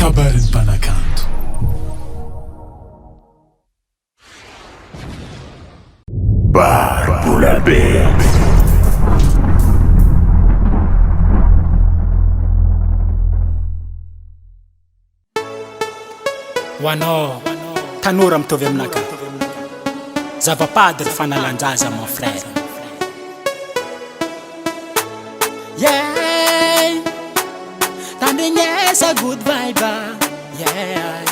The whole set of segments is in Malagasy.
Kabarin Panakanto. Barbulabet. Hoanao tanora mitovy aminaka, zava-padry fanalanjaza mon frère. Yeah, tandrignesa good vibe. Yeah,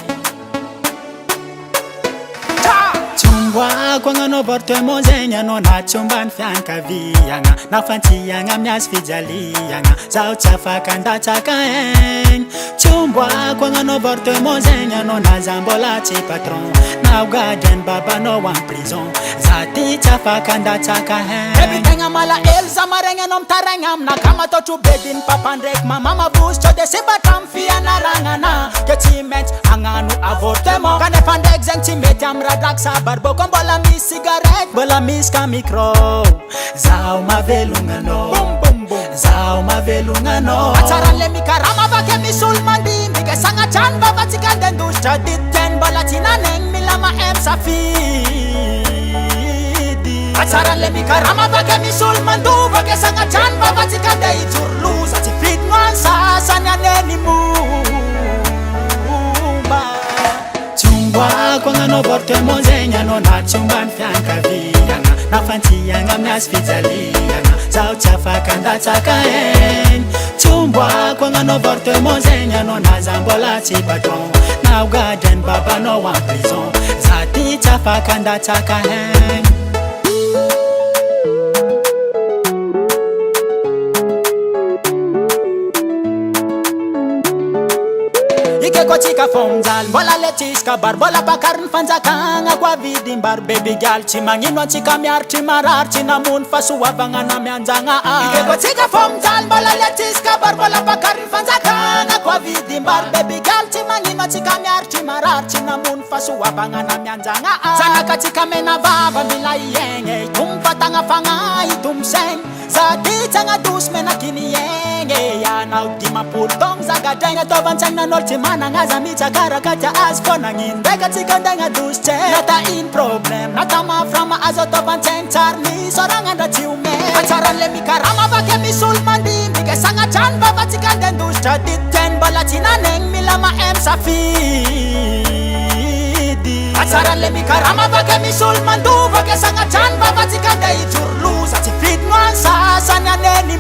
chumba kwangano borte mozenya no na chumba fiankavianga na fantianga mias fijalianga zao chafaka ndachakaeng chumba kwangano borte mozenya no na zambola chi patron na garden baba no one prison zati chafaka ndachakaeng everything amala elza marenga nom tarengam na kama to chu bedin papandrek mama bus cho de sibatam fia na rangana ketimet anganu avortemo kane pandek zentimet amradak sabarbo bola mi cigarette, bola mi ska micro. Zao ma velungano, bum bum bum. Zao ma velungano. Acharan le mi karama vake mi sulmandi, mi ke sanga chan baba tika dendus chadit ten bola tina neng mi lama em safidi. Acharan le mi karama vake mi sulmandu, vake sanga chan baba tika de iturlu, sati fit nuansa sanya neni kwangano borte mozenya no na chumba fiankavianga na fantianga mias fijalianga zao chafaka ndachakaeng chumba kwangano borte mozenya no na zambola chi patron na garden baba no one prison zati chafaka ndachakaeng kwa chika fonzal bola letiska bar bola pakarn fanzakanga kwa vidim bar baby girl chimangino chika miar chimarar chinamun fasuwa bangana mianzanga ike kwa chika fonzal bola letiska bar bola pakarn fanzakanga kwa vidim bar baby girl chimangino chika miar chimarar chinamun fasuwa bangana mianzanga sana katika mena baba bila yenge tumpatanga fanga itumseng zati changa dus mena kiniyenge ya na udima pultong zagadanga toban changa nolchimana ngaza micha karakata askona ngindeka tikandanga dusche nata in problem nata maframa azoto panchenchar ni soranga ndatiume achara le mikarama vake misulmandi mike sanga chan baba tikanden duscha ditten balatina neng milama em safidi achara le mikarama vake misulmandu vake sanga chan baba tikande iturlu sati fit nuansa sanya neni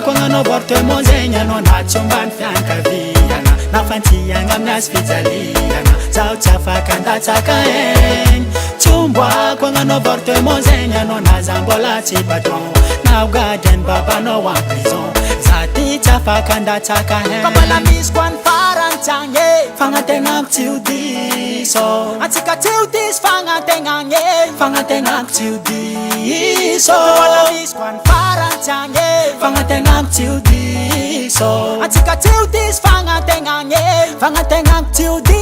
kwangano borte mozenya no na chumba fiankavianga na fantianga mias fijalianga zao chafaka ndachakaeng chumba kwangano borte mozenya no na zambola chi patron na garden baba no one prison zati chafaka ndachakaeng kabala miskwan farantange fangatenga tiudiso atika tiudis fangatengange fangatenga tiudiso kabala miskwan farantange fangatengak tiudiso atika tiudis fangatengange fangatengak tiudiso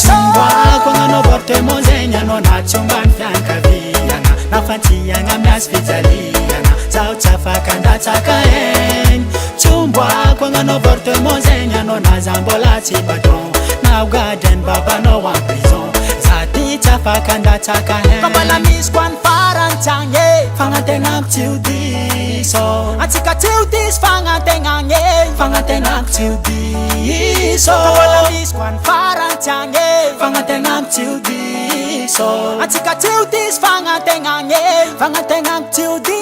chumba kwangano borte mozenya no na chumba fiankavianga na fantianga mias fijalianga zao chafaka ndachakaeng chumba kwangano borte mozenya no na zambola chi patron na garden baba no one prison zati chafaka ndachakaeng kabala miskwan farantange fangatengak tiudiso atika tiudis fangatengange fangatengak tiudiso kabala miskwan farantange fangatengak tiudiso atika tiudis fangatengange fangatengak tiudiso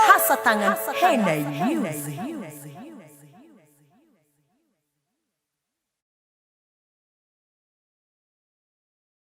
Hasatangan Henay Music.